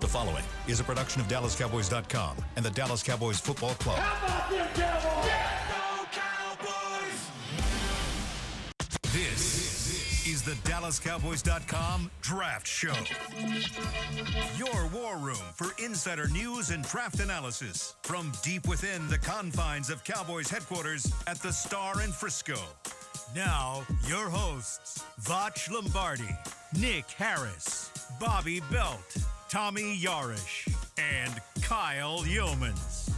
The following is a production of DallasCowboys.com and the Dallas Cowboys Football Club. How about them Cowboys? Yeah, go Cowboys! This is the DallasCowboys.com Draft Show. Your war room for insider news and draft analysis from deep within the confines of Cowboys headquarters at the Star in Frisco. Now, your hosts, Vach Lombardi, Nick Harris, Bobby Belt, Tommy Yarrish, and Kyle Youmans.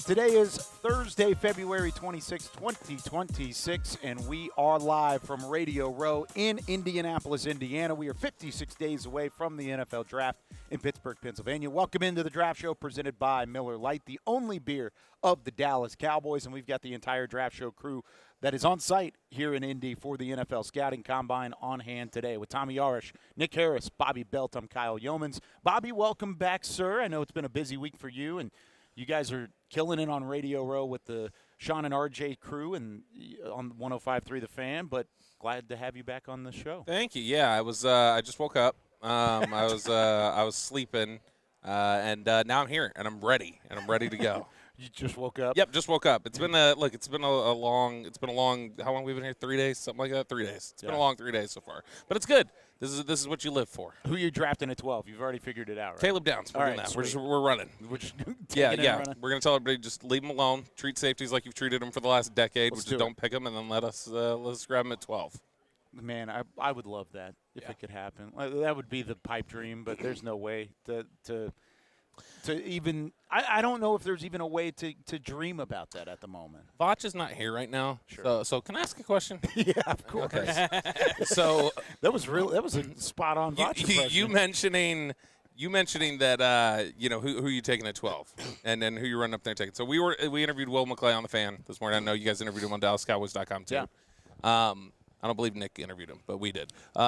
Today is Thursday, February 26, 2026, and we are live from Radio Row in Indianapolis, Indiana. We are 56 days away from the NFL Draft in Pittsburgh, Pennsylvania. Welcome into the Draft Show presented by Miller Lite, the only beer of the Dallas Cowboys, and we've got the entire Draft Show crew that is on site here in Indy for the NFL Scouting Combine on hand today with Tommy Yarrish, Nick Harris, Bobby Belt. I'm Kyle Youmans. Bobby, welcome back, sir. I know it's been a busy week for you, and you guys are killing it on Radio Row with the Sean and RJ crew and on 105.3 The Fan, but glad to have you back on the show. Thank you. Yeah, I was. I just woke up. I was sleeping, and now I'm here, and I'm ready to go. You just woke up? Yep, just woke up. It's been a long. How long we've been here? 3 days, something like that. 3 days. It's been a long 3 days so far, but it's good. This is what you live for. Who are you drafting at 12? You've already figured it out, right? Caleb Downs. We're doing that. We're running. Yeah. We're gonna tell everybody just leave them alone. Treat safeties like you've treated them for the last decade, which is don't pick them, and then let's grab them at 12. Man, I would love that if it could happen. That would be the pipe dream, but there's no way to even – I don't know if there's even a way to dream about that at the moment. Vach is not here right now. Sure. So can I ask a question? Yeah, of course. Okay. So that was a spot-on Vach impression. You mentioning that who are you taking at 12 and then who you running up there taking. So we interviewed Will McClay on The Fan this morning. I know you guys interviewed him on DallasCowboys.com too. Yeah. I don't believe Nick interviewed him, but we did. We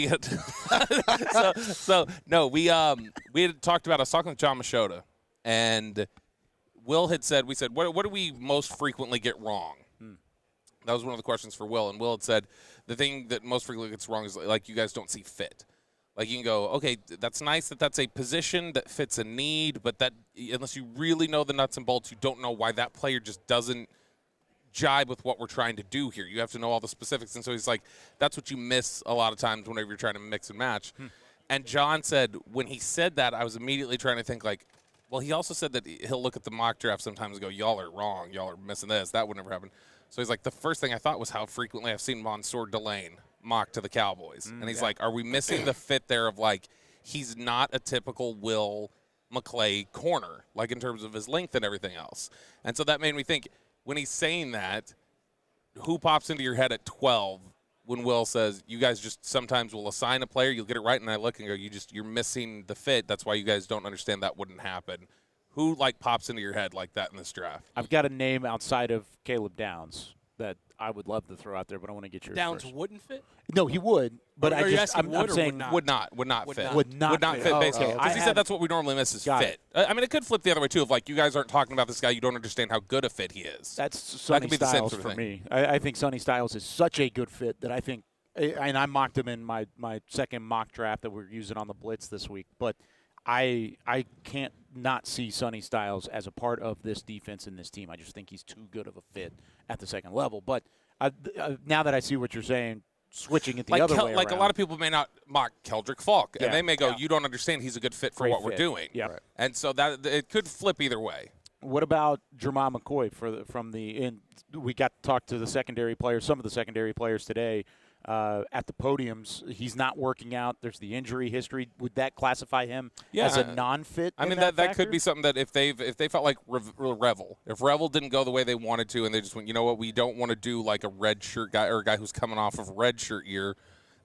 had talked about. I was talking with John Machota, and Will had said, what do we most frequently get wrong? That was one of the questions for Will, and Will had said the thing that most frequently gets wrong is like you guys don't see fit. Like you can go, okay, that's nice that's a position that fits a need, but that unless you really know the nuts and bolts, you don't know why that player just doesn't jibe with what we're trying to do here. You have to know all the specifics. And so he's like, that's what you miss a lot of times whenever you're trying to mix and match. And John said, when he said that, I was immediately trying to think well, he also said that he'll look at the mock draft sometimes and go, y'all are wrong. Y'all are missing this. That would never happen. So he's like, the first thing I thought was how frequently I've seen Mansour Delane mock to the Cowboys. And he's like, are we missing the fit there of he's not a typical Will McClay corner, in terms of his length and everything else. And so that made me think, when he's saying that, who pops into your head at 12 when Will says, you guys just sometimes will assign a player, you'll get it right, and I look and go, you're missing the fit. That's why you guys don't understand that wouldn't happen. Who, pops into your head like that in this draft? I've got a name outside of Caleb Downs that I would love to throw out there, but I want to get yours Downs first. wouldn't fit? No, he would, but I'm saying not? Would not fit. Would not fit. Basically. Because he said that's what we normally miss is fit. I mean, it could flip the other way, too. If, you guys aren't talking about this guy, you don't understand how good a fit he is. That's Sonny Styles for me. I think Sonny Styles is such a good fit that I think – and I mocked him in my second mock draft that we're using on the Blitz this week. But I can't not see Sonny Styles as a part of this defense and this team. I just think he's too good of a fit at the second level. But now that I see what you're saying, switching it the other way around. A lot of people may not mock Keldrick Falk, and they may go, you don't understand he's a good fit for what we're doing. Yeah. Right. And so that it could flip either way. What about Jermon McCoy we got to talk to the secondary players, some of the secondary players today at the podiums. He's not working out. There's the injury history. Would that classify him as a non-fit? I mean, that could be something that if they felt like Revel, if Revel didn't go the way they wanted to, and they just went, you know what, we don't want to do like a red shirt guy or a guy who's coming off of red shirt year,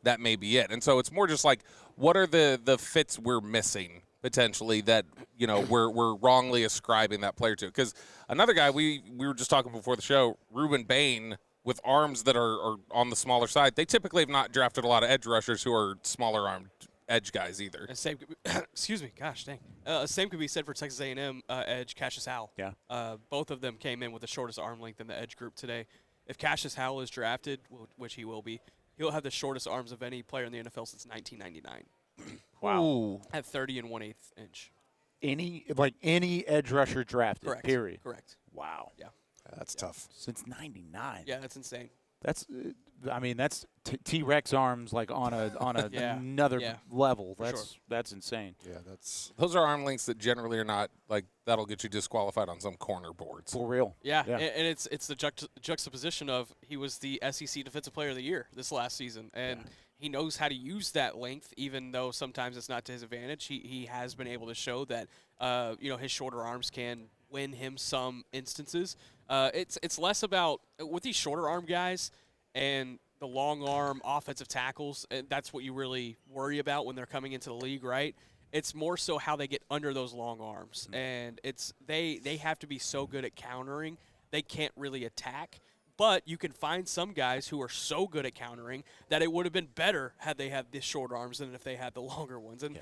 that may be it. And so it's more just what are the fits we're missing potentially that we're wrongly ascribing that player to? Because another guy we were just talking before the show, Ruben Bain, with arms that are on the smaller side, they typically have not drafted a lot of edge rushers who are smaller armed edge guys either. And same, excuse me, gosh dang. Same could be said for Texas A&M edge Cassius Howell. Yeah. Both of them came in with the shortest arm length in the edge group today. If Cassius Howell is drafted, which he will be, he'll have the shortest arms of any player in the NFL since 1999. Wow. Ooh. At 30 and 1/8 inch. Any edge rusher drafted, Correct. period. Correct. Wow. Yeah. That's tough. Since 99. Yeah, that's insane. That's that's T-Rex arms like on a Yeah. another Yeah. level. For That's insane. Yeah, that's Those are arm lengths that generally are not like that'll get you disqualified on some corner boards. For real. Yeah, Yeah. and it's the juxtaposition of he was the SEC Defensive Player of the Year this last season, and he knows how to use that length, even though sometimes it's not to his advantage. He has been able to show that his shorter arms can win him some instances. It's less about with these shorter arm guys and the long arm offensive tackles. That's what you really worry about when they're coming into the league, right? It's more so how they get under those long arms, and it's they have to be so good at countering. They can't really attack. But you can find some guys who are so good at countering that it would have been better had they had the short arms than if they had the longer ones. And,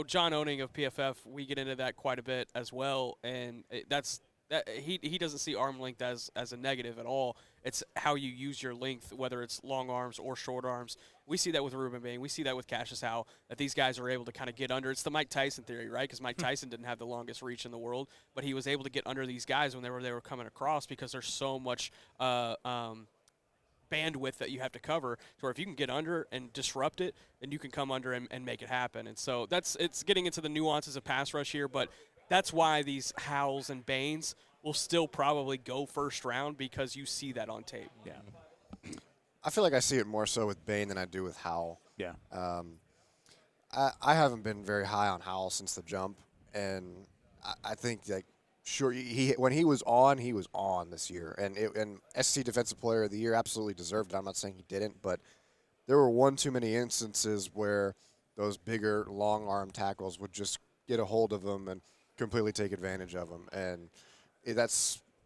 John Owning of PFF, we get into that quite a bit as well. And he doesn't see arm length as a negative at all. It's how you use your length, whether it's long arms or short arms. We see that with Ruben Bain. We see that with Cassius Howe, that these guys are able to kind of get under. It's the Mike Tyson theory, right? Because Mike Tyson didn't have the longest reach in the world, but he was able to get under these guys when they were coming across because there's so much bandwidth that you have to cover. To where if you can get under and disrupt it, then you can come under and make it happen. And so it's getting into the nuances of pass rush here, but that's why these Howells and Bains will still probably go first round because you see that on tape. Yeah. I feel like I see it more so with Bain than I do with Howell. Yeah. I haven't been very high on Howell since the jump, and I think that sure when he was on this year, and SC Defensive Player of the Year absolutely deserved it. I'm not saying he didn't, but there were one too many instances where those bigger long arm tackles would just get a hold of him and completely take advantage of him, and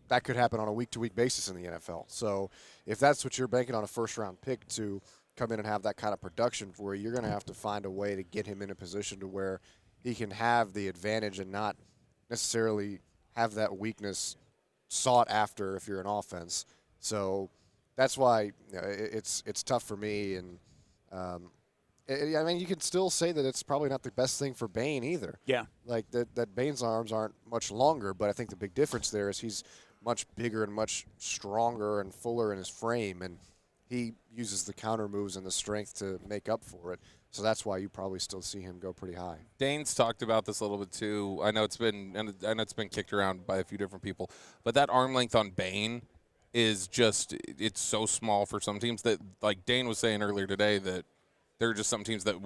that could happen on a week-to-week basis in the NFL. So if that's what you're banking on a first-round pick to come in and have that kind of production for you, you're going to have to find a way to get him in a position to where he can have the advantage and not necessarily have that weakness sought after if you're an offense. So that's why it's tough for me. And I mean, you can still say that it's probably not the best thing for Bain either. Yeah. Like that Bain's arms aren't much longer, but I think the big difference there is he's much bigger and much stronger and fuller in his frame, and he uses the counter moves and the strength to make up for it. So that's why you probably still see him go pretty high. Dane's talked about this a little bit too. I know it's been kicked around by a few different people, but that arm length on Bain is it's so small for some teams that, like Dane was saying earlier today, that there are just some teams that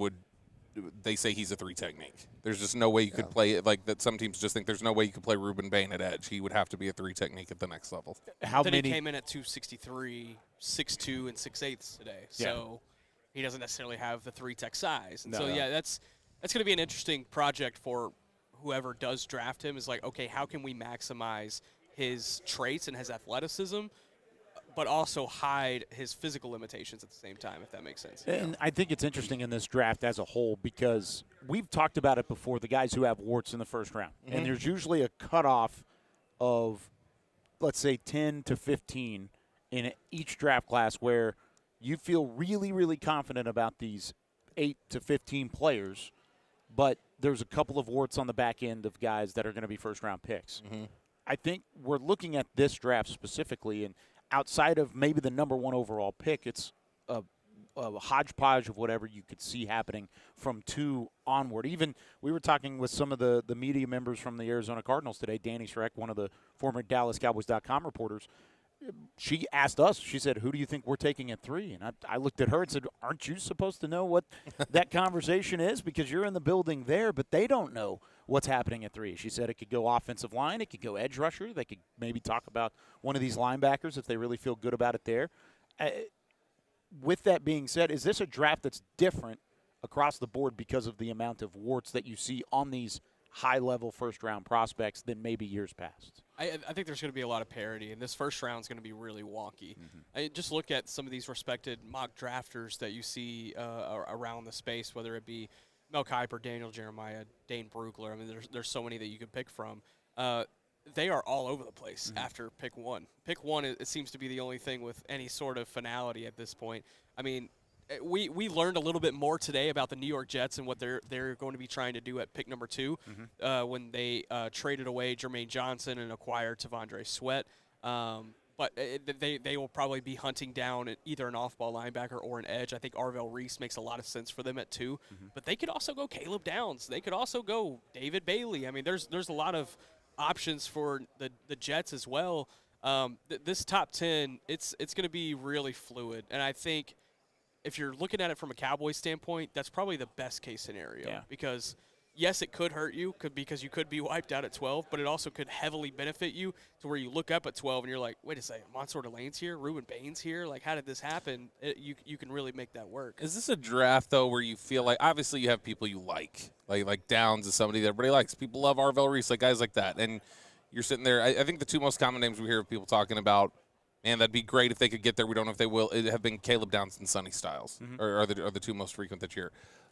they say he's a 3 technique. There's just no way you could play it like that. Some teams just think there's no way you could play Ruben Bain at edge. He would have to be a 3 technique at the next level. Then he came in at 263, 6'2", and 6'8" today. So he doesn't necessarily have the 3 tech size. And that's going to be an interesting project for whoever does draft him. Is like, okay, how can we maximize his traits and his athleticism, but also hide his physical limitations at the same time, if that makes sense. And I think it's interesting in this draft as a whole because we've talked about it before, the guys who have warts in the first round. Mm-hmm. And there's usually a cutoff of, let's say, 10 to 15 in each draft class where you feel really, really confident about these 8 to 15 players, but there's a couple of warts on the back end of guys that are going to be first-round picks. Mm-hmm. I think we're looking at this draft specifically, and outside of maybe the number 1 overall pick, it's a hodgepodge of whatever you could see happening from 2 onward. Even we were talking with some of the media members from the Arizona Cardinals today. Danny Schreck, one of the former DallasCowboys.com reporters, she asked us, she said, who do you think we're taking at 3? And I looked at her and said, aren't you supposed to know what that conversation is? Because you're in the building there, but they don't know what's happening at 3. She said it could go offensive line. It could go edge rusher. They could maybe talk about one of these linebackers if they really feel good about it there. With that being said, is this a draft that's different across the board because of the amount of warts that you see on these high-level first-round prospects than maybe years past? I think there's going to be a lot of parity, and this first round is going to be really wonky. Mm-hmm. Just look at some of these respected mock drafters that you see around the space, whether it be Mel Kiper, Daniel Jeremiah, Dane Brugler. I mean, there's so many that you could pick from. They are all over the place after pick 1. Pick 1, it seems to be the only thing with any sort of finality at this point. I mean, we learned a little bit more today about the New York Jets and what they're going to be trying to do at pick number 2 when they traded away Jermaine Johnson and acquired Tavondre Sweat. But they will probably be hunting down either an off-ball linebacker or an edge. I think Arvell Reese makes a lot of sense for them at 2. But they could also go Caleb Downs. They could also go David Bailey. I mean, there's a lot of options for the Jets as well. This top 10, it's going to be really fluid. And I think if you're looking at it from a Cowboys standpoint, that's probably the best case scenario. Yeah. Because, yes, it could hurt you because you could be wiped out at 12, but it also could heavily benefit you to where you look up at 12 and you're like, wait a second, Mansour Delane's here, Ruben Bain's here. Like, how did this happen? You can really make that work. Is this a draft, though, where you feel like obviously you have people you like Downs is somebody that everybody likes. People love Arvell Reese, like guys like that. And you're sitting there. I think the 2 most common names we hear of people talking about, man, that'd be great if they could get there. We don't know if they will. It have been Caleb Downs and Sonny Styles are the 2 most frequent that you hear.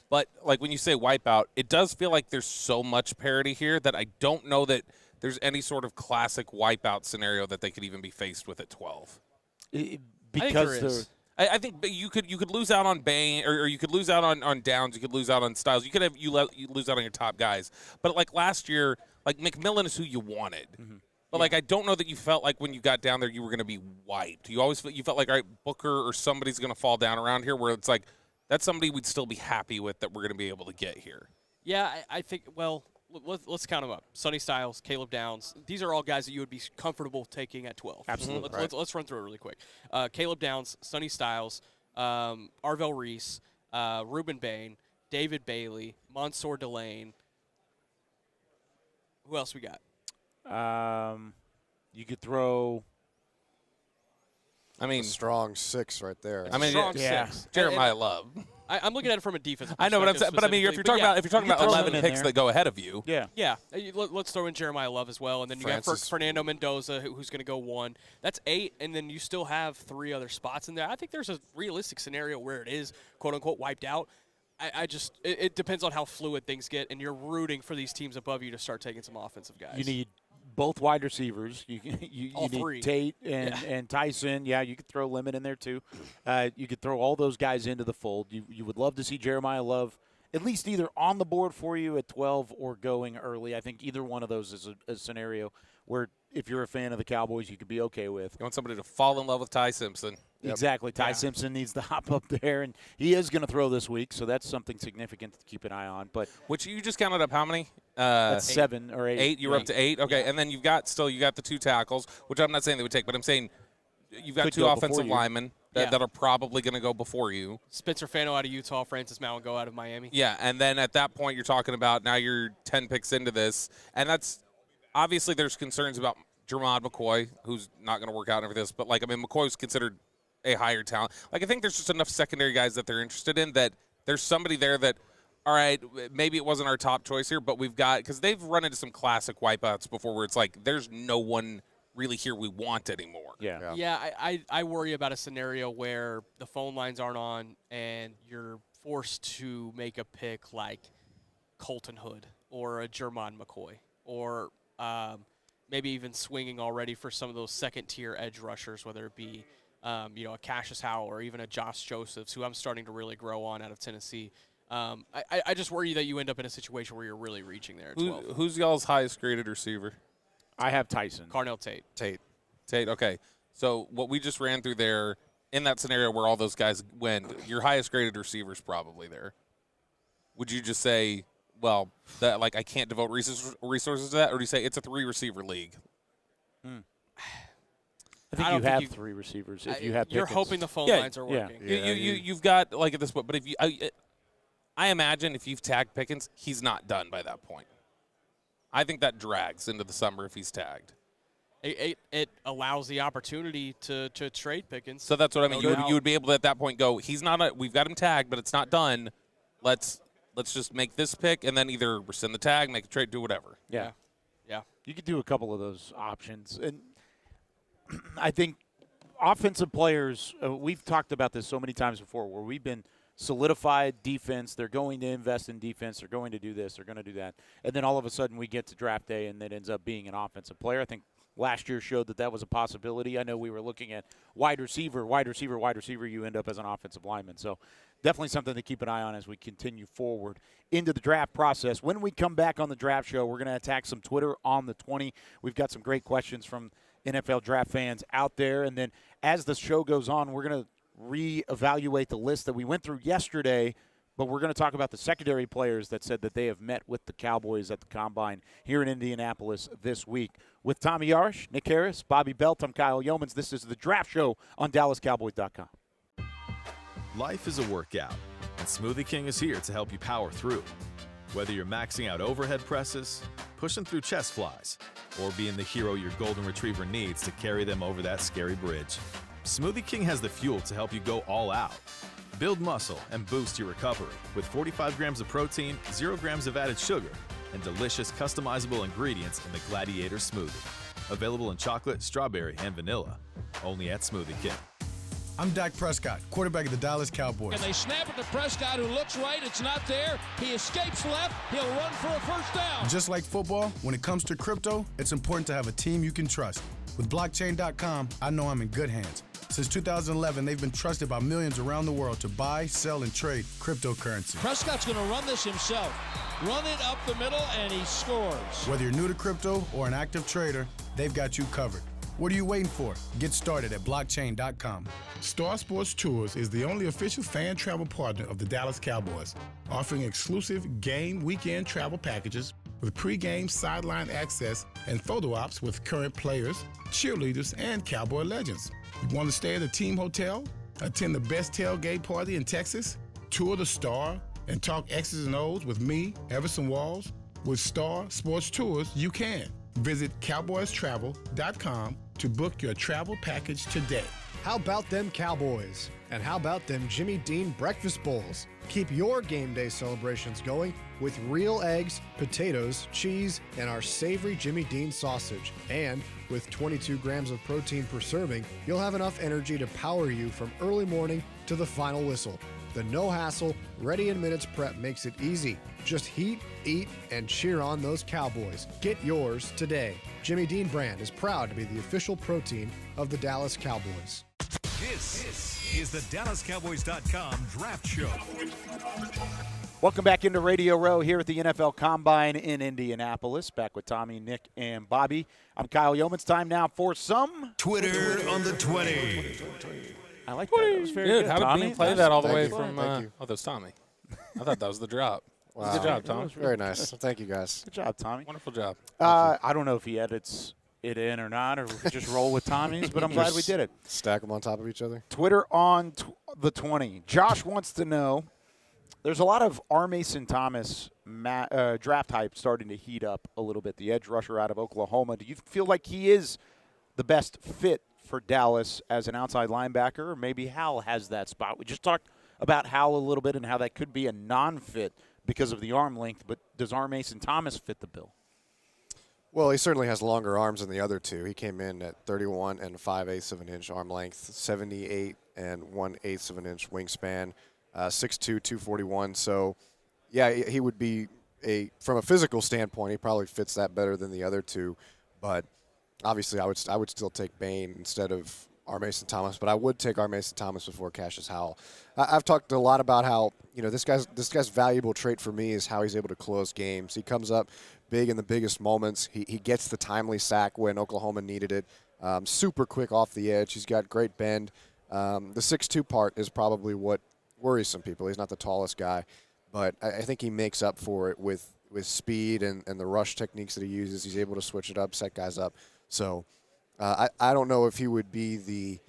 But, like, when you say wipeout, it does feel like there's so much parity here that I don't know that there's any sort of classic wipeout scenario that they could even be faced with at 12. Because I think you could lose out on Bain or you could lose out on Downs. You could lose out on Styles. You could have you lose out on your top guys. But, like, last year, like, McMillan is who you wanted. But, like, I don't know that you felt like when you got down there you were going to be wiped. You felt like, all right, Booker or somebody's going to fall down around here where it's like, that's somebody we'd still be happy with that we're going to be able to get here. Yeah, I think, well, let's count them up. Sonny Styles, Caleb Downs. These are all guys that you would be comfortable taking at 12. Absolutely. Let's run through it really quick. Caleb Downs, Sonny Styles, Arvell Reese, Ruben Bain, David Bailey, Mansour Delane. Who else we got? You could throw. I mean, a strong 6 right there. I mean, Strong yeah. 6. Jeremiah Love. I'm looking at it from a defensive I know, perspective. but I mean, if you're talking about You throw 11 him in picks there. that go ahead of you, Yeah, let's throw in Jeremiah Love as well, and then you got Francis. Fernando Mendoza, who's going to go 1. That's 8, and then you still have 3 other spots in there. I think there's a realistic scenario where it is, quote-unquote, wiped out. It depends on how fluid things get, and you're rooting for these teams above you to start taking some offensive guys. You need both wide receivers. You All need 3. Tate and Tyson. Yeah, you could throw Lemon in there too. You could throw all those guys into the fold. You would love to see Jeremiah Love at least either on the board for you at 12 or going early. I think either one of those is a scenario where if you're a fan of the Cowboys, you could be okay with. you want somebody to fall in love with Ty Simpson. Exactly. Ty Simpson needs to hop up there, and he is going to throw this week, so that's something significant to keep an eye on. But Which you just counted up how many? that's 7 or 8. 8. You were up to 8. Okay, and then you got the 2 tackles, which I'm not saying they would take, but I'm saying you've got Could 2 go offensive before you. linemen that are probably going to go before you. Spencer Fano out of Utah, Francis Mountgo out of Miami. Yeah, and then at that point you're talking about now you're 10 picks into this, and that's obviously there's concerns about Jermod McCoy, who's not going to work out over this, but, like, I mean, McCoy's considered a higher talent. Like, I think there's just enough secondary guys that they're interested in that there's somebody there that, all right, maybe it wasn't our top choice here, but we've got – because they've run into some classic wipeouts before where it's like there's no one really here we want anymore. Yeah, I worry about a scenario where the phone lines aren't on and you're forced to make a pick like Colton Hood or a Jermon McCoy or maybe even swinging already for some of those second-tier edge rushers, whether it be a Cassius Howell or even a Josh Josephs, who I'm starting to really grow on out of Tennessee. I just worry that you end up in a situation where you're really reaching there at 12. Who's y'all's highest graded receiver? I have Tyson. Carnell Tate. Tate, okay. So what we just ran through there, in that scenario where all those guys win, your highest graded receiver's probably there. Would you just say, well, that like I can't devote resources to that, or do you say it's a 3-receiver league? I think you have 3 receivers if you have You're Pickens. hoping the phone lines are working. You've got like at this point, but if I imagine if you've tagged Pickens, he's not done by that point. I think that drags into the summer if he's tagged. It allows the opportunity to trade Pickens. So that's what I mean. No You doubt. would be able to at that point go, he's not. We've got him tagged, but it's not done. Let's just make this pick and then either rescind the tag, make a trade, do whatever. Yeah. Yeah. You could do a couple of those options. And I think offensive players, we've talked about this so many times before, where we've been solidified defense. They're going to invest in defense. They're going to do this. They're going to do that. And then all of a sudden we get to draft day and it ends up being an offensive player. I think last year showed that was a possibility. I know we were looking at wide receiver. You end up as an offensive lineman. So definitely something to keep an eye on as we continue forward into the draft process. When we come back on the draft show, we're going to attack some Twitter on the 20. We've got some great questions from NFL draft fans out there. And then as the show goes on, we're going to reevaluate the list that we went through yesterday, but we're going to talk about the secondary players that said that they have met with the Cowboys at the Combine here in Indianapolis this week. With Tommy Yarrish, Nick Harris, Bobby Belt, I'm Kyle Youmans. This is the Draft Show on DallasCowboys.com. Life is a workout, and Smoothie King is here to help you power through. Whether you're maxing out overhead presses, pushing through chest flies, or being the hero your golden retriever needs to carry them over that scary bridge, Smoothie King has the fuel to help you go all out. Build muscle and boost your recovery with 45 grams of protein, 0 grams of added sugar, and delicious customizable ingredients in the Gladiator Smoothie. Available in chocolate, strawberry, and vanilla. Only at Smoothie King. I'm Dak Prescott, quarterback of the Dallas Cowboys. And they snap it to Prescott, who looks right. It's not there. He escapes left. He'll run for a first down. Just like football, when it comes to crypto, it's important to have a team you can trust. With blockchain.com, I know I'm in good hands. Since 2011, they've been trusted by millions around the world to buy, sell, and trade cryptocurrency. Prescott's going to run this himself. Run it up the middle, and he scores. Whether you're new to crypto or an active trader, they've got you covered. What are you waiting for? Get started at blockchain.com. Star Sports Tours is the only official fan travel partner of the Dallas Cowboys, offering exclusive game weekend travel packages with pre-game sideline access and photo ops with current players, cheerleaders, and Cowboy legends. You want to stay at a team hotel, attend the best tailgate party in Texas, tour the Star, and talk X's and O's with me, Everson Walls? With Star Sports Tours, you can. Visit cowboystravel.com to book your travel package today. How about them Cowboys? And how about them Jimmy Dean breakfast bowls? Keep your game day celebrations going with real eggs, potatoes, cheese, and our savory Jimmy Dean sausage. And with 22 grams of protein per serving, you'll have enough energy to power you from early morning to the final whistle. The no-hassle, ready-in-minutes prep makes it easy. Just heat, eat, and cheer on those Cowboys. Get yours today. Jimmy Dean brand is proud to be the official protein of the Dallas Cowboys. This is the DallasCowboys.com Draft Show. Welcome back into Radio Row here at the NFL Combine in Indianapolis. Back with Tommy, Nick, and Bobby. I'm Kyle Yeomans. Time now for some Twitter on the 20. I like that. That was very Dude, good, how Tommy. did Bean play that all the way you. from Thank you. oh, that was Tommy. I thought that was the drop. Wow. Good job, Tom. Very nice. Thank you, guys. Good job, Tommy. Wonderful job. I don't know if he edits it in or not, or we could just roll with Tommy's, but I'm glad we did it. Stack them on top of each other. Twitter on the 20. Josh wants to know, there's a lot of R. Mason Thomas draft hype starting to heat up a little bit. The edge rusher out of Oklahoma. Do you feel like he is the best fit for Dallas as an outside linebacker, or maybe Hal has that spot? We just talked about Hal a little bit and how that could be a non-fit because of the arm length, but does R. Mason Thomas fit the bill? Well, he certainly has longer arms than the other two. He came in at 31 and 5/8 of an inch arm length, 78 and 1/8 of an inch wingspan, 6'2", 241. So, yeah, he would be from a physical standpoint, he probably fits that better than the other two. But obviously, I would still take Bain instead of R. Mason Thomas. But I would take R. Mason Thomas before Cassius Howell. I've talked a lot about how this guy's valuable trait for me is how he's able to close games. He comes up big in the biggest moments. He gets the timely sack when Oklahoma needed it. Super quick off the edge. He's got great bend. The 6'2" part is probably what worries some people. He's not the tallest guy, but I think he makes up for it with speed and the rush techniques that he uses. He's able to switch it up, set guys up. So I don't know if he would be the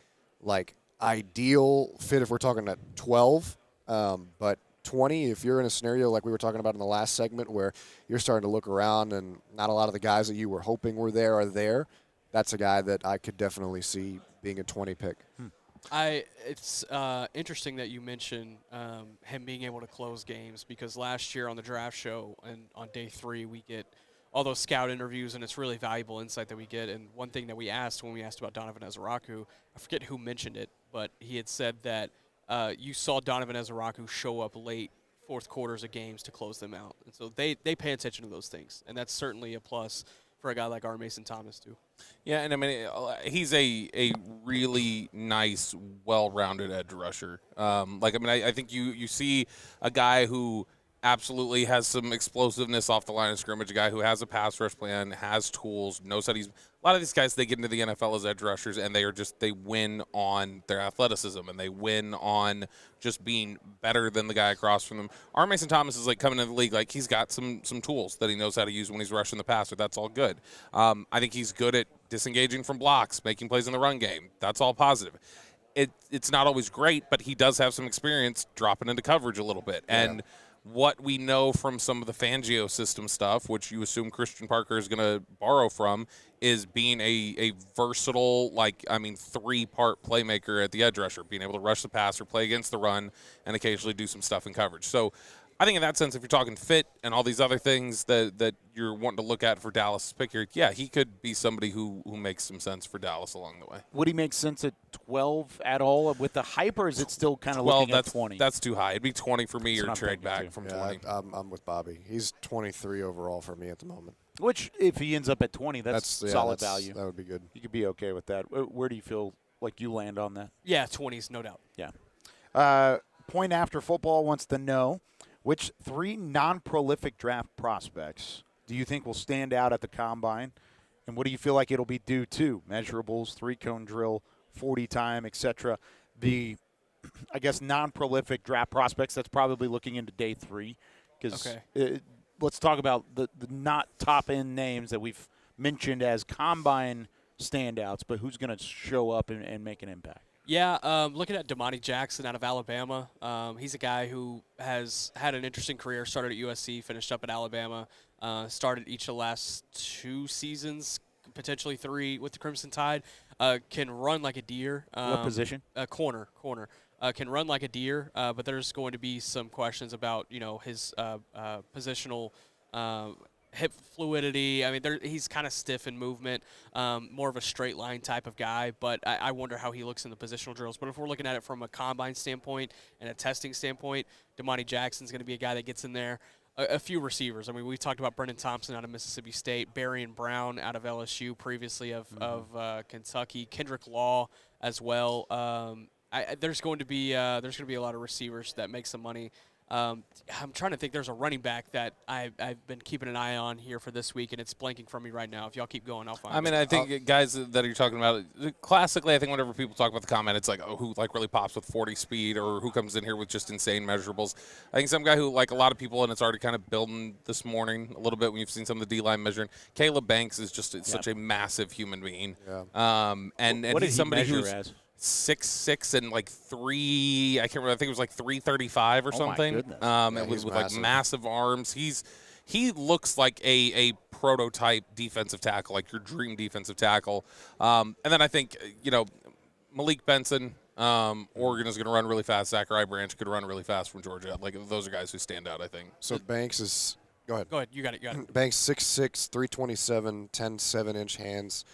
ideal fit if we're talking at 12, but 20, if you're in a scenario like we were talking about in the last segment where you're starting to look around and not a lot of the guys that you were hoping were there are there, that's a guy that I could definitely see being a 20 pick. It's interesting that you mention him being able to close games, because last year on the draft show and on day 3 we get all those scout interviews, and it's really valuable insight that we get. And one thing that we asked when we asked about Donovan Ezeraku, I forget who mentioned it, but he had said that you saw Donovan Ezeraku show up late fourth quarters of games to close them out. And so they pay attention to those things, and that's certainly a plus for a guy like R. Mason Thomas too. Yeah, and I mean, he's a really nice, well-rounded edge rusher. I think you see a guy who absolutely has some explosiveness off the line of scrimmage, a guy who has a pass rush plan, has tools, knows how to use. A lot of these guys, they get into the NFL as edge rushers, and they win on their athleticism, and they win on just being better than the guy across from them. R. Mason Thomas is like coming into the league, like he's got some tools that he knows how to use when he's rushing the passer. That's all good. I think he's good at disengaging from blocks, making plays in the run game. That's all positive. It's not always great, but he does have some experience dropping into coverage a little bit. Yeah. And what we know from some of the Fangio system stuff, which you assume Christian Parker is going to borrow from, is being a versatile, three-part playmaker at the edge rusher, being able to rush the passer, play against the run, and occasionally do some stuff in coverage. So I think in that sense, if you're talking fit and all these other things that you're wanting to look at for Dallas' pick here, yeah, he could be somebody who makes some sense for Dallas along the way. Would he make sense at 12 at all with the hype, or is it still kind of looking at 20? That's too high. It'd be 20 for me or trade back from 20. I'm with Bobby. He's 23 overall for me at the moment. Which, if he ends up at 20, that's solid value. That would be good. You could be okay with that. Where do you feel like you land on that? Yeah, 20s, no doubt. Yeah. Point After Football wants to know, which 3 non-prolific draft prospects do you think will stand out at the Combine, and what do you feel like it'll be due to? Measurables, 3-cone drill, 40 time, etc. The, I guess, non-prolific draft prospects, that's probably looking into day 3. Because let's talk about the not top-end names that we've mentioned as Combine standouts, but who's going to show up and make an impact? Yeah, looking at Damani Jackson out of Alabama, he's a guy who has had an interesting career, started at USC, finished up at Alabama, started each of the last 2 seasons, potentially 3 with the Crimson Tide, can run like a deer. What position? Corner. Can run like a deer, but there's going to be some questions about, his positional hip fluidity. I mean, he's kind of stiff in movement, more of a straight line type of guy, but I wonder how he looks in the positional drills. But if we're looking at it from a combine standpoint and a testing standpoint, Damani Jackson's going to be a guy that gets in there. A few receivers. I mean, we talked about Brendan Thompson out of Mississippi State, Berrien Brown out of LSU, previously of Kentucky, Kendrick Law as well. There's going to be a lot of receivers that make some money. I'm trying to think. There's a running back that I've been keeping an eye on here for this week, and it's blanking from me right now. If y'all keep going, I'll find it. I mean, I think guys that you're talking about, classically, I think whenever people talk about the comment, it's like, who really pops with 40 speed, or who comes in here with just insane measurables. I think some guy who, like a lot of people, and it's already kind of building this morning a little bit when you've seen some of the D-line measuring. Caleb Banks is just such a massive human being. Yeah. And what he's somebody who's as? 6'6" and like 3. I can't remember. I think it was like 335 or something. My goodness. It was with like massive arms. He looks like a prototype defensive tackle, like your dream defensive tackle. And then I think Malik Benson, Oregon is going to run really fast. Zachary Branch could run really fast from Georgia. Like those are guys who stand out, I think. So Banks is go ahead. Go ahead. You got it. Banks 6'6", 327, 10 7-inch hands,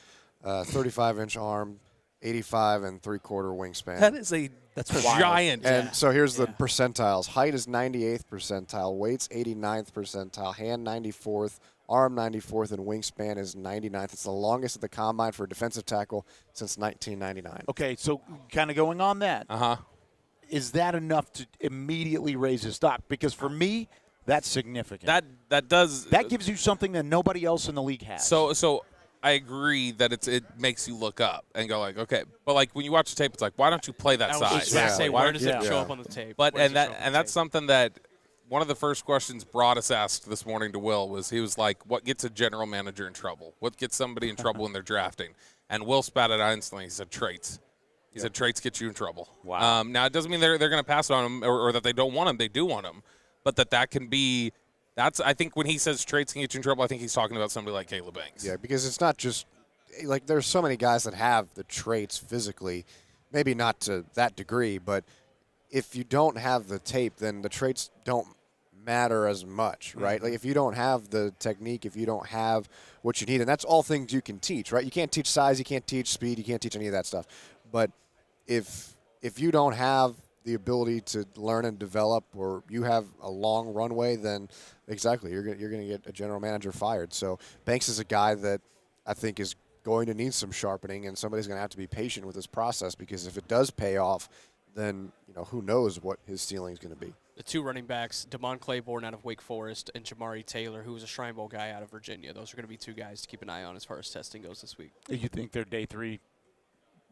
35-inch arm. 85 and 3/4 wingspan. That's giant. And so here's the percentiles. Height is 98th percentile. Weight's 89th percentile. Hand 94th. Arm 94th. And wingspan is 99th. It's the longest at the combine for a defensive tackle since 1999. Okay, so kind of going on that. Is that enough to immediately raise his stock? Because for me, that's significant. That gives you something that nobody else in the league has. So I agree that it makes you look up and go like, okay, but like when you watch the tape, it's like, why don't you play that size? Where does it show up on the tape? But that's something that one of the first questions Broadus asked this morning to Will was, he was like, what gets a general manager in trouble? What gets somebody in trouble when they're drafting? And Will spat it out instantly. He said traits. He said traits get you in trouble. Wow. Now it doesn't mean they're going to pass it on him or that they don't want him. They do want him, but that can be. I think when he says traits can get you in trouble, I think he's talking about somebody like Caleb Banks. Yeah, because it's not just like there's so many guys that have the traits physically, maybe not to that degree, but if you don't have the tape, then the traits don't matter as much, right? Like if you don't have the technique, if you don't have what you need, and that's all things you can teach, right? You can't teach size, you can't teach speed, you can't teach any of that stuff. But if you don't have the ability to learn and develop, or you have a long runway, then exactly you're going to get a general manager fired. So Banks is a guy that I think is going to need some sharpening, and somebody's going to have to be patient with this process, because if it does pay off, then who knows what his ceiling is going to be. The two running backs, Damon Claiborne out of Wake Forest and Jamari Taylor, who was a Shrine Bowl guy out of Virginia. Those are going to be two guys to keep an eye on as far as testing goes this week. You think they're day 3?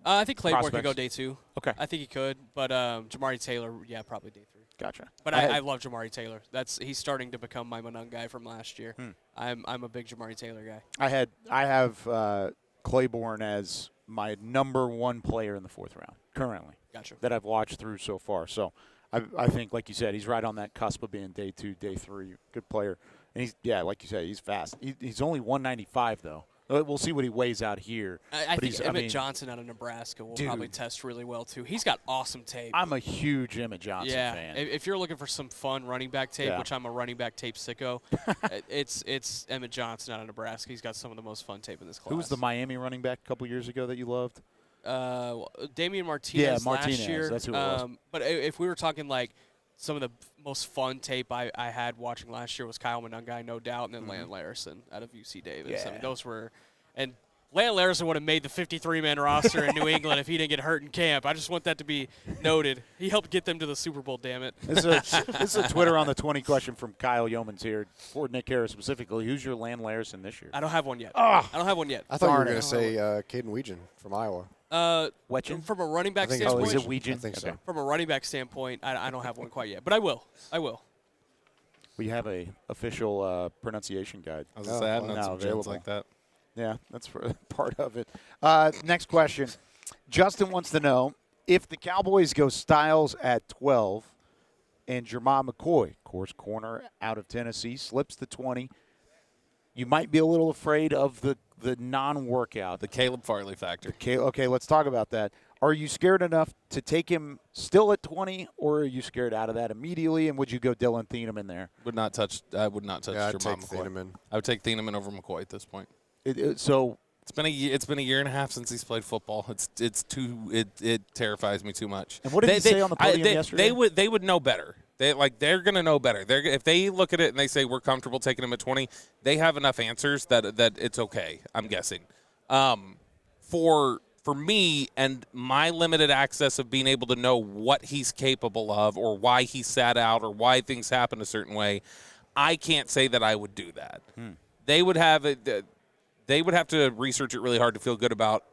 I think Claiborne prospects? could go day 2. Okay. I think he could, but Jamari Taylor, yeah, probably day 3. Gotcha. But I love Jamari Taylor. He's starting to become my Manung guy from last year. I'm a big Jamari Taylor guy. I have Claiborne as my number 1 player in the 4th round currently. Gotcha. That I've watched through so far. So I think, like you said, he's right on that cusp of being day 2, day 3. Good player. And like you said, he's fast. He's only 195 though. We'll see what he weighs out here. I think Emmett Johnson out of Nebraska will probably test really well too. He's got awesome tape. I'm a huge Emmett Johnson fan. If you're looking for some fun running back tape, which I'm a running back tape sicko, it's Emmett Johnson out of Nebraska. He's got some of the most fun tape in this class. Who was the Miami running back a couple years ago that you loved? Damian Martinez last year. That's who it was. But if we were talking like some of the most fun tape I had watching last year was Kyle Monungai, no doubt, and then Land Larison out of UC Davis. Yeah. I mean, those were – and Land Larison would have made the 53-man roster in New England if he didn't get hurt in camp. I just want that to be noted. He helped get them to the Super Bowl, damn it. This is a Twitter on the 20 question from Kyle Youmans here for Nick Harris specifically. Who's your Land Larison this year? I don't have one yet. I don't have one yet. I thought you were going to say Caden Weegan from Iowa. Wetchen? From a running back I think standpoint. Is it Weegan? I think so. From a running back standpoint, I don't have one quite yet, but I will. We have a official pronunciation guide. I was going to say, I haven't now had some available. gems like that. Yeah, that's part of it. Next question. Justin wants to know, if the Cowboys go Styles at 12 and Jermon McCoy, of course, corner out of Tennessee, slips to 20, you might be a little afraid of the non-workout. The Caleb Farley factor. Okay, let's talk about that. Are you scared enough to take him still at 20, or are you scared out of that immediately, and would you go Dylan Thieneman there? I would not touch I'd Jermon take McCoy. Thieneman. I would take Thieneman over McCoy at this point. So It's been a year and a half since he's played football. It terrifies me too much. And what did he say on the podium yesterday? They would know better. They're going to know better. If they look at it and they say we're comfortable taking him at 20, they have enough answers that it's okay. I'm guessing. For me and my limited access of being able to know what he's capable of, or why he sat out, or why things happen a certain way, I can't say that I would do that. They would have it. They would have to research it really hard to feel good about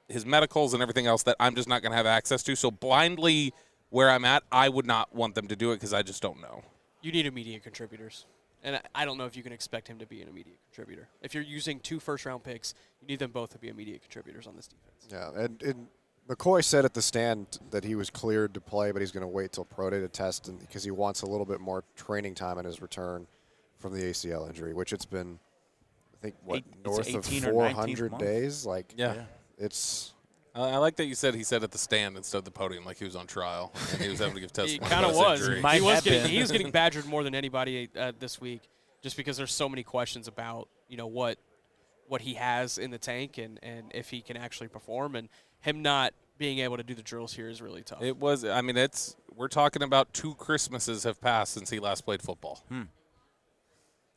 his medicals and everything else that I'm just not going to have access to. So blindly, where I'm at, I would not want them to do it because I just don't know. You need immediate contributors. And I don't know if you can expect him to be an immediate contributor. If you're using 2 first-round picks, you need them both to be immediate contributors on this defense. Yeah, and McCoy said at the stand that he was cleared to play, but he's going to wait till pro day to test because he wants a little bit more training time in his return from the ACL injury, which it's been, I think, north of 400 days. Like, yeah. It's. I like that he said at the stand instead of the podium, like he was on trial and he was having to give testimony. He kind of was. He was getting badgered more than anybody this week, just because there's so many questions about what he has in the tank and if he can actually perform, and him not being able to do the drills here is really tough. It was. I mean, we're talking about 2 Christmases have passed since he last played football.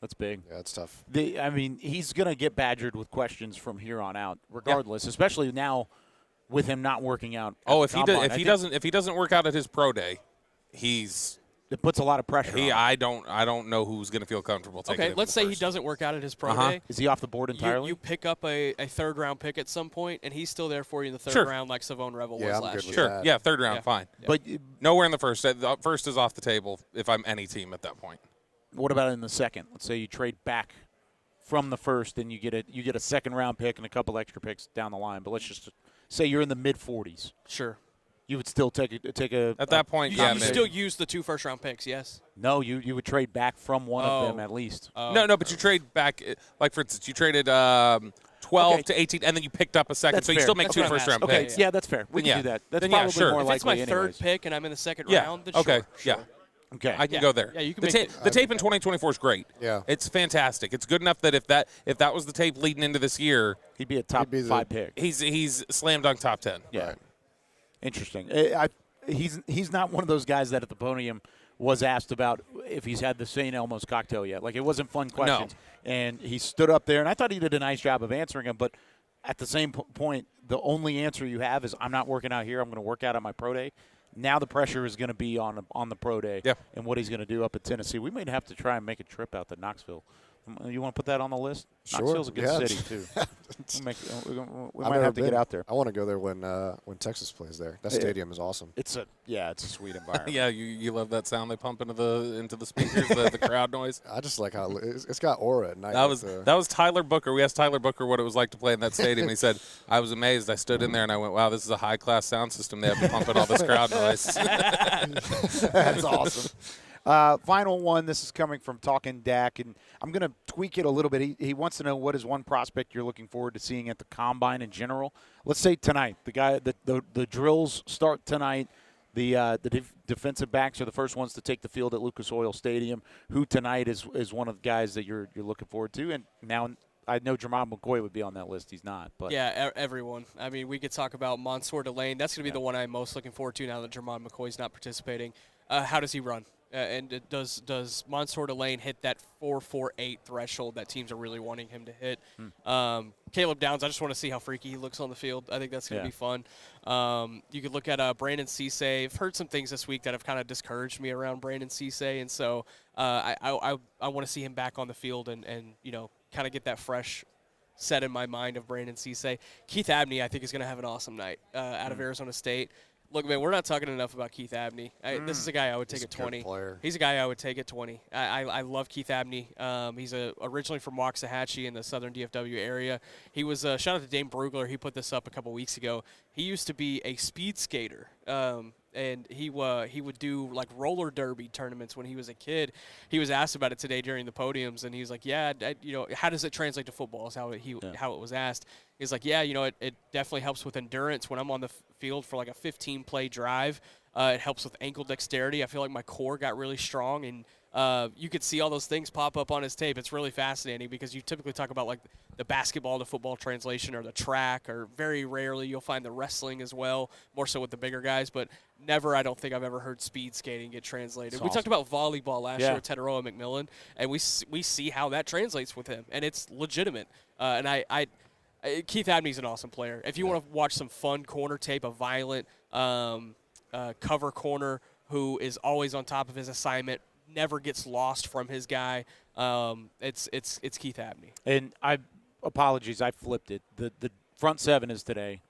That's big. Yeah, it's tough. He's going to get badgered with questions from here on out, regardless, especially now with him not working out. If he doesn't work out at his pro day, it puts a lot of pressure on him. I don't know who's going to feel comfortable taking him. Okay, let's say he doesn't work out at his pro day. Is he off the board entirely? You pick up a third-round pick at some point, and he's still there for you in the third round like Savone Revel was last year. Sure, yeah, third round, fine. Yeah. But nowhere in the first. The first is off the table if I'm any team at that point. What about in the second? Let's say you trade back from the first and you get a second-round pick and a couple extra picks down the line. But let's just say you're in the mid-40s. Sure. You would still take a at that point. You still use the 2 first-round picks, yes. No, you would trade back from one of them at least. No, but you trade back. Like for instance, you traded 12 to 18, and then you picked up a second, That's so you fair. still make That's 2 what I'm first-round asking. picks. Okay, yeah, that's fair. We can do that. That's probably sure. more If likely it's my anyways. third pick and I'm in the second round, then okay, sure. Okay, I can go there. Yeah, you can the tape in 2024 is great. Yeah, it's fantastic. It's good enough that if that was the tape leading into this year, he'd be a top 5 pick. He's slam dunk top 10. Yeah, right. Interesting. he's not one of those guys that at the podium was asked about if he's had the St. Elmo's cocktail yet. Like, it wasn't fun questions. No. And he stood up there, and I thought he did a nice job of answering them. But at the same point, the only answer you have is, I'm not working out here. I'm going to work out at my pro day. Now the pressure is going to be on the pro day and what he's going to do up at Tennessee. We may have to try and make a trip out to Knoxville. You want to put that on the the list? Sure. Knoxville's a good city, too. we might have to get out there. I want to go there when Texas plays there. That stadium is awesome. It's a sweet environment. Yeah, you love that sound they pump into the speakers, the crowd noise. I just like how it's got aura at night. That was Tyler Booker. We asked Tyler Booker what it was like to play in that stadium. He said, I was amazed. I stood in there and I went, wow, this is a high-class sound system. They have to pump in all this crowd noise. That's awesome. Final one. This is coming from Talking Dak, and I'm going to tweak it a little bit. He wants to know, what is one prospect you're looking forward to seeing at the Combine in general? Let's say tonight. The drills start tonight. The defensive backs are the first ones to take the field at Lucas Oil Stadium. Who tonight is one of the guys that you're looking forward to? And now I know Jermon McCoy would be on that list. He's not. But yeah, everyone. I mean, we could talk about Mansour Delane. That's going to be the one I'm most looking forward to now that Jermon McCoy's not participating. How does he run? And does Mansour Delane hit that 4.48 threshold that teams are really wanting him to hit? Caleb Downs, I just want to see how freaky he looks on the field. I think that's going to be fun. You could look at Brandon Cisse. I've heard some things this week that have kind of discouraged me around Brandon Cisse, and so I want to see him back on the field and kind of get that fresh set in my mind of Brandon Cisse. Keith Abney, I think, is going to have an awesome night out of Arizona State. Look, man, we're not talking enough about Keith Abney. This is a guy I would take at 20. He's a guy I would take at 20. I love Keith Abney. He's originally from Waxahachie in the southern DFW area. He was shout out to Dane Brugler. He put this up a couple weeks ago. He used to be a speed skater. And he would do like roller derby tournaments when he was a kid. He was asked about it today during the podiums, and he was like, "Yeah, how does it translate to football?" Is how it was asked. He's like, "Yeah, it definitely helps with endurance when I'm on the field for like a 15-play drive. It helps with ankle dexterity. I feel like my core got really strong, and you could see all those things pop up on his tape. It's really fascinating because you typically talk about like the basketball to football translation or the track, or very rarely you'll find the wrestling as well, more so with the bigger guys, but never, I don't think I've ever heard speed skating get translated. We talked about volleyball last year with Teteroa McMillan, and we see how that translates with him, and it's legitimate. And Keith Abney's an awesome player. If you want to watch some fun corner tape, a violent cover corner who is always on top of his assignment, never gets lost from his guy, it's Keith Abney. And apologies, I flipped it. The front seven is today.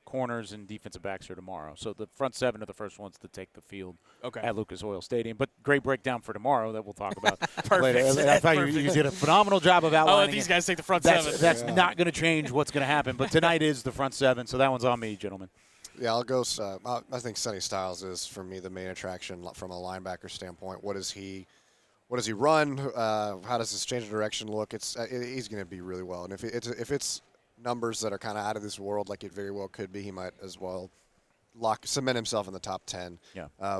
Corners and defensive backs are tomorrow. So the front seven are the first ones to take the field at Lucas Oil Stadium. But great breakdown for tomorrow that we'll talk about later. I thought you did a phenomenal job of outlining. These guys take the front seven. That's not going to change what's going to happen. But tonight is the front seven, so that one's on me, gentlemen. Yeah, I'll go. I think Sonny Styles is, for me, the main attraction from a linebacker standpoint. What does he run? How does his change of direction look? He's going to be really well. And if it's numbers that are kind of out of this world, like it very well could be, he might as well cement himself in the top 10,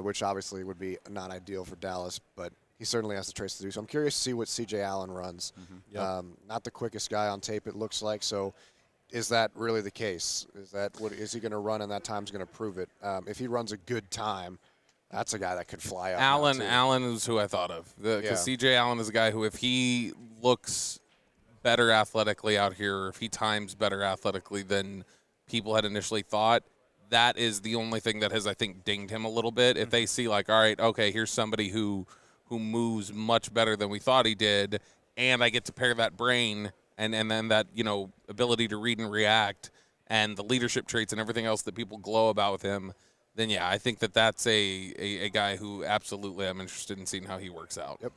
which obviously would be not ideal for Dallas, but he certainly has the traits to do so. I'm curious to see what C.J. Allen runs. Not the quickest guy on tape, it looks like. So is that really the case? Is he going to run, and that time's going to prove it? If he runs a good time, that's a guy that could fly up. Allen is who I thought of. Because C.J. Allen is a guy who, if he looks better athletically out here, or if he times better athletically than people had initially thought, that is the only thing that has, I think, dinged him a little bit. If they see, like, all right, okay, here's somebody who moves much better than we thought he did, and I get to pair that brain and then that, ability to read and react and the leadership traits and everything else that people glow about with him, then, yeah, I think that's a guy who absolutely I'm interested in seeing how he works out. Yep.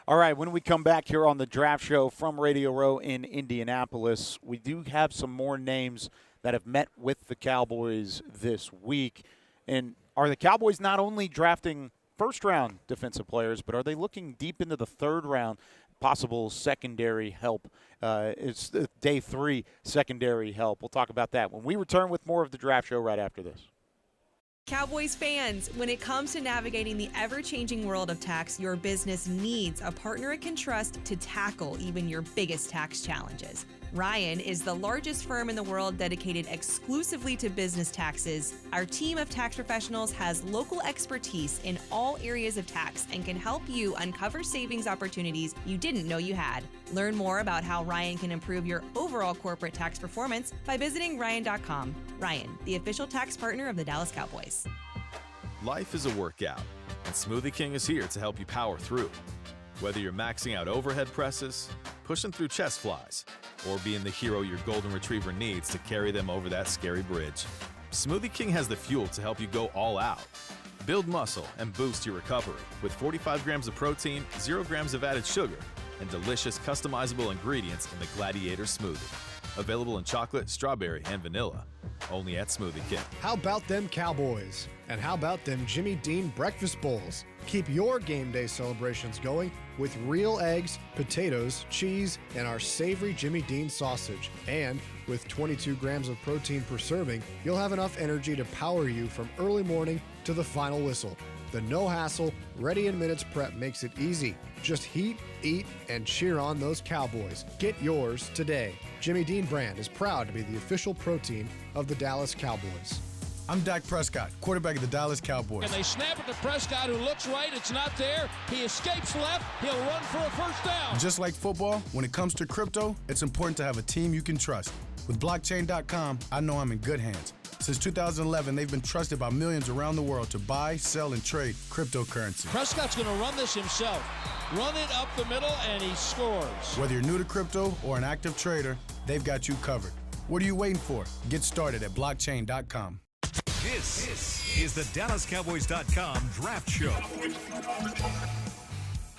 All right, when we come back here on the Draft Show from Radio Row in Indianapolis, we do have some more names that have met with the Cowboys this week. And are the Cowboys not only drafting first-round defensive players, but are they looking deep into the third round, possible secondary help? It's day 3 secondary help. We'll talk about that when we return with more of the Draft Show right after this. Cowboys fans, when it comes to navigating the ever-changing world of tax, your business needs a partner it can trust to tackle even your biggest tax challenges. Ryan is the largest firm in the world dedicated exclusively to business taxes. Our team of tax professionals has local expertise in all areas of tax and can help you uncover savings opportunities you didn't know you had. Learn more about how Ryan can improve your overall corporate tax performance by visiting Ryan.com. Ryan, the official tax partner of the Dallas Cowboys. Life is a workout, and Smoothie King is here to help you power through. Whether you're maxing out overhead presses, pushing through chest flies, or being the hero your golden retriever needs to carry them over that scary bridge, Smoothie King has the fuel to help you go all out. Build muscle and boost your recovery with 45 grams of protein, 0 grams of added sugar, and delicious customizable ingredients in the Gladiator Smoothie. Available in chocolate, strawberry, and vanilla. Only at Smoothie King. How about them Cowboys? And how about them Jimmy Dean breakfast bowls? Keep your game day celebrations going with real eggs, potatoes, cheese, and our savory Jimmy Dean sausage. And with 22 grams of protein per serving, you'll have enough energy to power you from early morning to the final whistle. The no-hassle, ready-in-minutes prep makes it easy. Just heat, eat, and cheer on those Cowboys. Get yours today. Jimmy Dean brand is proud to be the official protein of the Dallas Cowboys. I'm Dak Prescott, quarterback of the Dallas Cowboys. And they snap it to Prescott, who looks right. It's not there. He escapes left. He'll run for a first down. Just like football, when it comes to crypto, it's important to have a team you can trust. With blockchain.com, I know I'm in good hands. Since 2011, they've been trusted by millions around the world to buy, sell, and trade cryptocurrency. Prescott's going to run this himself. Run it up the middle, and he scores. Whether you're new to crypto or an active trader, they've got you covered. What are you waiting for? Get started at blockchain.com. This is the DallasCowboys.com Draft Show.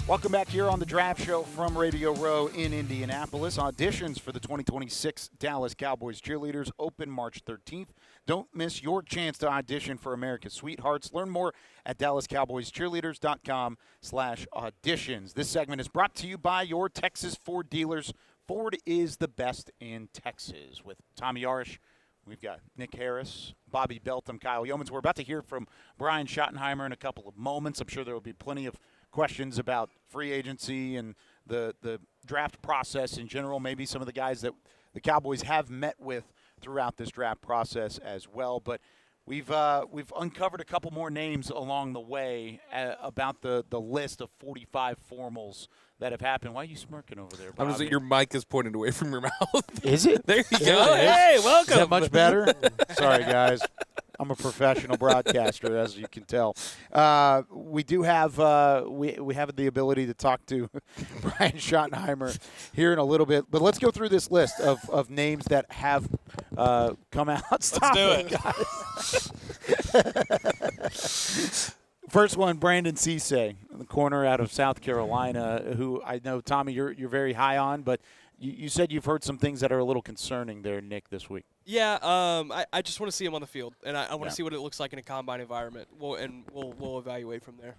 Welcome back here on the Draft Show from Radio Row in Indianapolis. Auditions for the 2026 Dallas Cowboys cheerleaders open March 13th. Don't miss your chance to audition for America's Sweethearts. Learn more at DallasCowboyscheerleaders.com/auditions. This segment is brought to you by your Texas Ford dealers. Ford is the best in Texas. With Tommy Yarrish, we've got Nick Harris, Bobby Beltham, Kyle Youmans. We're about to hear from Brian Schottenheimer in a couple of moments. I'm sure there will be plenty of questions about free agency and the draft process in general, maybe some of the guys that the Cowboys have met with throughout this draft process as well. But we've uncovered a couple more names along the way about the list of 45 formals that have happened. Why are you smirking over there, Bobby? I was your mic is pointed away from your mouth. Is it? There you Yeah, go. it is. Hey, welcome. Is that much better? Sorry, guys. I'm a professional broadcaster, as you can tell. We do have we have the ability to talk to Brian Schottenheimer here in a little bit, but let's go through this list of names that have come out. Stop Let's do it. First one, Brandon Cisse, the corner out of South Carolina, who I know, Tommy, you're very high on, but you said you've heard some things that are a little concerning there, Nick, this week. Yeah, I just want to see him on the field, and I want to see what it looks like in a combine environment. We'll evaluate from there.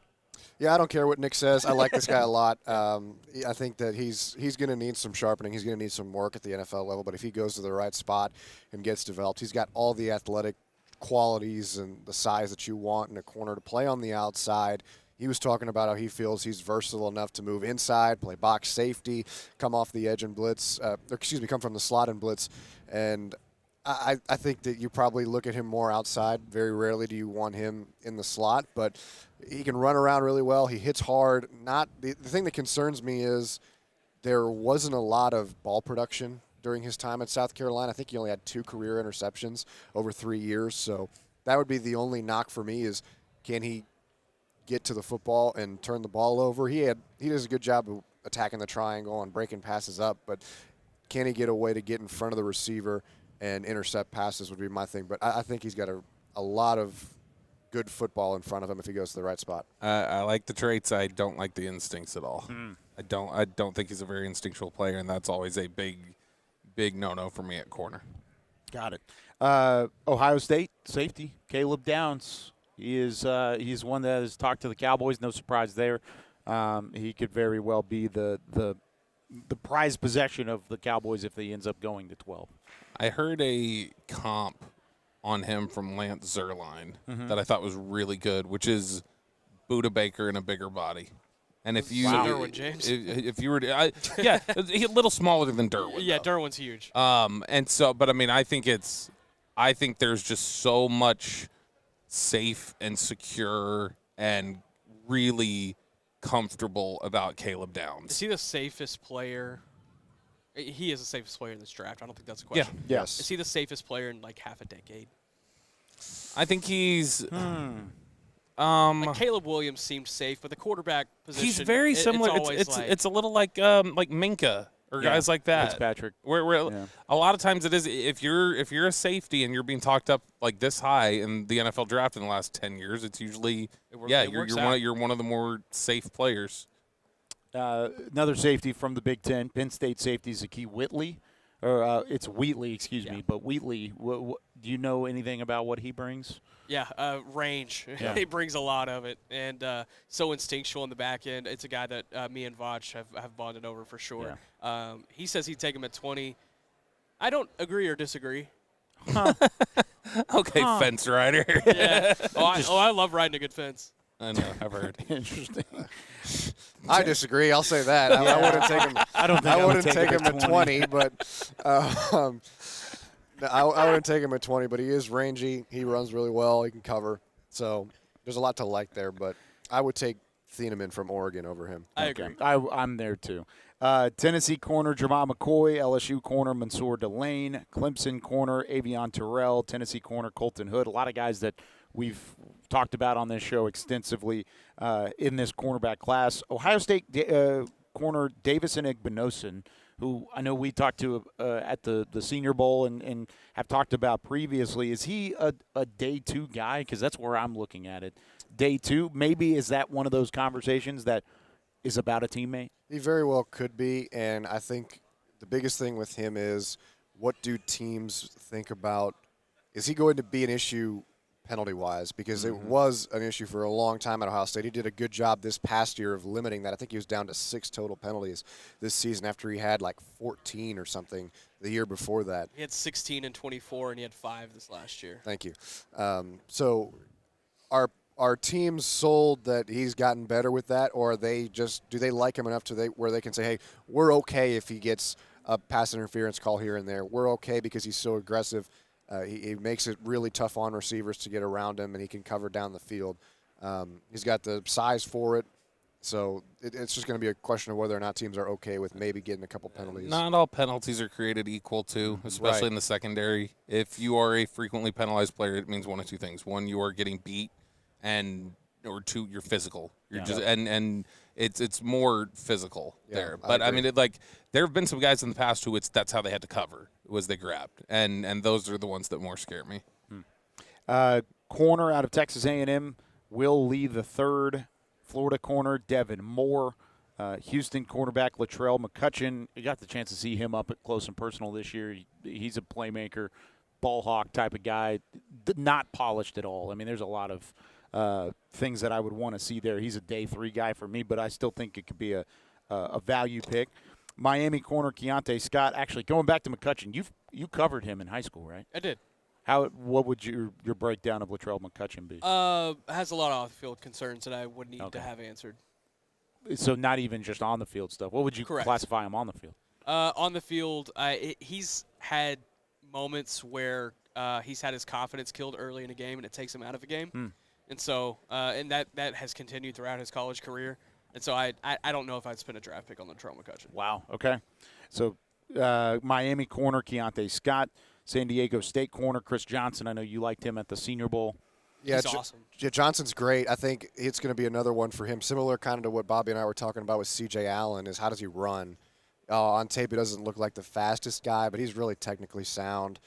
Yeah, I don't care what Nick says. I like this guy a lot. I think that he's going to need some sharpening. He's going to need some work at the NFL level, but if he goes to the right spot and gets developed, he's got all the athletic qualities and the size that you want in a corner to play on the outside. He was talking about how he feels he's versatile enough to move inside, play box safety, come off the edge and blitz, come from the slot and blitz. And I think that you probably look at him more outside. Very rarely do you want him in the slot, but he can run around really well. He hits hard. The thing that concerns me is there wasn't a lot of ball production during his time at South Carolina. I think he only had 2 career interceptions over 3 years. So that would be the only knock for me is, can he get to the football and turn the ball over? He does a good job of attacking the triangle and breaking passes up, but can he get a way to get in front of the receiver and intercept passes would be my thing. But I think he's got a lot of good football in front of him if he goes to the right spot. I like the traits. I don't like the instincts at all. I don't think he's a very instinctual player, and that's always a big no-no for me at corner. Got it. Ohio State safety Caleb Downs. He's one that has talked to the Cowboys. No surprise there. He could very well be the prized possession of the Cowboys if he ends up going to 12. I heard a comp on him from Lance Zierlein that I thought was really good, which is Buda Baker in a bigger body. And if you, Derwin James. if you were, to, yeah, he's a little smaller than Derwin. Yeah, though. Derwin's huge. And so, but I mean, I think there's just so much safe and secure and really comfortable about Caleb Downs. Is he the safest player? He is the safest player in this draft. I don't think that's a question. Yeah. Yes. Is he the safest player in like half a decade? I think he's. Like Caleb Williams seemed safe, but the quarterback position. He's very similar. It's a little like Minka or guys like that. Fitzpatrick. Where a lot of times it is if you're a safety and you're being talked up like this high in the NFL draft in the last 10 years, it's usually you're one of the more safe players. Another safety from the Big Ten, Penn State safety, Zakee Whitley. It's Wheatley, excuse me. But Wheatley, do you know anything about what he brings? Yeah, range. Yeah. He brings a lot of it, and so instinctual in the back end. It's a guy that me and Vach have bonded over for sure. Yeah. He says he'd take him at 20. I don't agree or disagree. Okay, fence rider. Yeah. I love riding a good fence. I know. I've heard. Interesting. I disagree. I'll say that. I wouldn't take him. I don't think I wouldn't take him at 20, but I wouldn't take him at 20. But he is rangy. He runs really well. He can cover. So there's a lot to like there. But I would take Thieneman from Oregon over him. I agree. I'm there too. Tennessee corner Jamal McCoy, LSU corner Mansour Delane, Clemson corner Avion Terrell, Tennessee corner Colton Hood. A lot of guys that we've talked about on this show extensively in this cornerback class. Ohio State corner Davison Igbinosun, who I know we talked to at the Senior Bowl and have talked about previously. Is he a day two guy? Because that's where I'm looking at it. Day two, maybe is that one of those conversations that is about a teammate? He very well could be, and I think the biggest thing with him is what do teams think about? Is he going to be an issue penalty-wise? Because it was an issue for a long time at Ohio State. He did a good job this past year of limiting that. I think he was down to 6 total penalties this season after he had like 14 or something the year before that. He had 16 and 24, and he had 5 this last year. Thank you. So are teams sold that he's gotten better with that, or are they just do they like him enough where they can say, hey, we're okay if he gets a pass interference call here and there. We're okay because he's so aggressive. He makes it really tough on receivers to get around him, and he can cover down the field. He's got the size for it. So it's just going to be a question of whether or not teams are okay with maybe getting a couple penalties. Not all penalties are created equal, too, especially in the secondary. If you are a frequently penalized player, it means one of two things. One, you are getting beat, or two, you're physical. You're just and it's more physical there. But I mean, there have been some guys in the past who that's how they had to cover was they grabbed, and those are the ones that more scare me. Corner out of Texas A&M, Will Lee the third. Florida corner Devin Moore. Houston cornerback Latrell McCutcheon. You got the chance to see him up at close and personal this year. He's a playmaker, ball hawk type of guy, not polished at all. I mean, there's a lot of things that I would want to see there. He's a day 3 guy for me, but I still think it could be a value pick. Miami corner Keontae Scott. Actually, going back to McCutcheon, you covered him in high school, right? I did. What would your breakdown of Latrell McCutcheon be? Has a lot of off-field concerns that I would need to have answered. So not even just on the field stuff. What would you classify him on the field? On the field, he's had moments where he's had his confidence killed early in a game, and it takes him out of a game. And so, and that has continued throughout his college career. And so I don't know if I'd spend a draft pick on Latrell McCutcheon. Wow. Okay. So Miami corner Keontae Scott. San Diego State corner Chris Johnson. I know you liked him at the Senior Bowl. Yeah, he's awesome. Yeah, Johnson's great. I think it's going to be another one for him, similar kind of to what Bobby and I were talking about with C.J. Allen, is how does he run? On tape, he doesn't look like the fastest guy, but he's really technically sound.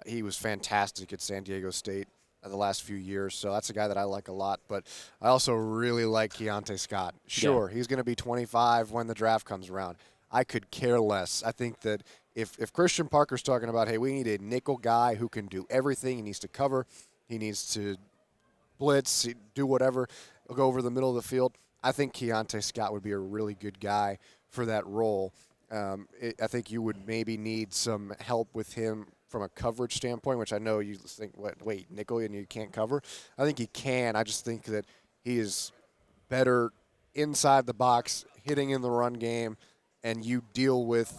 He was fantastic at San Diego State the last few years, so that's a guy that I like a lot. But I also really like Keontae Scott. Sure, he's going to be 25 when the draft comes around. I could care less. I think that if Christian Parker's talking about, hey, we need a nickel guy who can do everything, he needs to cover, he needs to blitz, do whatever, go over the middle of the field, I think Keontae Scott would be a really good guy for that role. I think you would maybe need some help with him from a coverage standpoint, which I know you think, wait, nickel and you can't cover? I think he can. I just think that he is better inside the box, hitting in the run game, and you deal with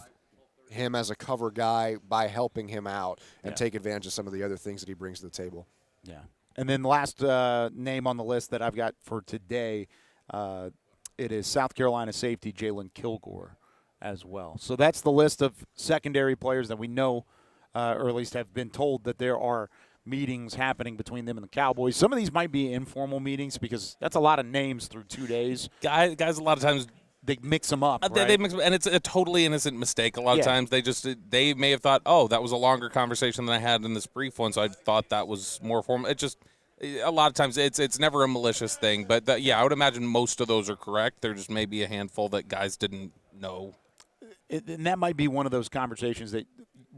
him as a cover guy by helping him out and take advantage of some of the other things that he brings to the table. Yeah. And then last name on the list that I've got for today, it is South Carolina safety Jalen Kilgore as well. So that's the list of secondary players that we know, or at least have been told that there are meetings happening between them and the Cowboys. Some of these might be informal meetings because that's a lot of names through 2 days. Guys, a lot of times they mix them up. Right? They mix them, and it's a totally innocent mistake. A lot of times they may have thought, oh, that was a longer conversation than I had in this brief one, so I thought that was more formal. It just a lot of times it's never a malicious thing. But I would imagine most of those are correct. There just may be a handful that guys didn't know. And that might be one of those conversations that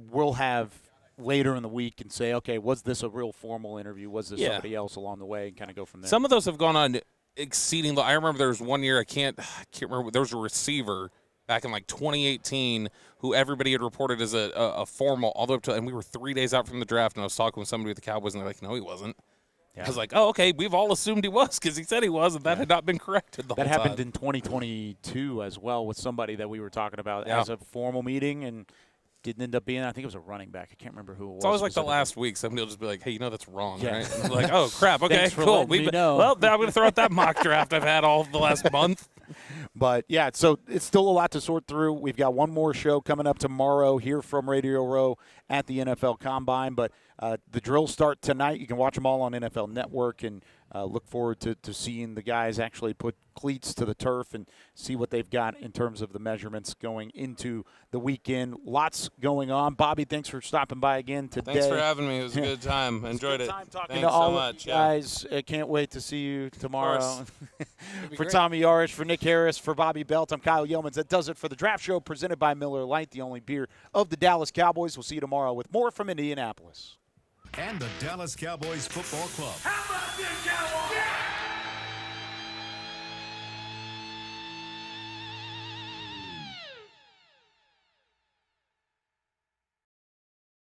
we'll have later in the week and say, okay, was this a real formal interview? Was this somebody else along the way, and kind of go from there. Some of those have gone on exceeding. I remember there was one year, I can't remember, there was a receiver back in like 2018 who everybody had reported as a formal all the way up to, and we were 3 days out from the draft, and I was talking with somebody with the Cowboys, and they're like, no, he wasn't. Yeah. I was like, oh, okay, we've all assumed he was because he said he was, and that had not been corrected the whole time. That happened in 2022 as well with somebody that we were talking about as a formal meeting, and didn't end up being, I think it was a running back. I can't remember who it was. It's always like the last week. Somebody will just be like, hey, that's wrong, right? And like, oh, crap, okay, cool. Well, I'm going to throw out that mock draft I've had all the last month. But, yeah, so it's still a lot to sort through. We've got one more show coming up tomorrow here from Radio Row at the NFL Combine. But the drills start tonight. You can watch them all on NFL Network, and look forward to seeing the guys actually put cleats to the turf and see what they've got in terms of the measurements going into the weekend. Lots going on. Bobby, thanks for stopping by again today. Thanks for having me. It was a good time. Enjoyed it. Talking Thanks to all so much. you guys. Can't wait to see you tomorrow. For Tommy Yarrish, for Nick Harris, for Bobby Belt, I'm Kyle Youmans. That does it for the Draft Show presented by Miller Lite, the only beer of the Dallas Cowboys. We'll see you tomorrow with more from Indianapolis. And the Dallas Cowboys Football Club. How about this, Cowboys? Yeah!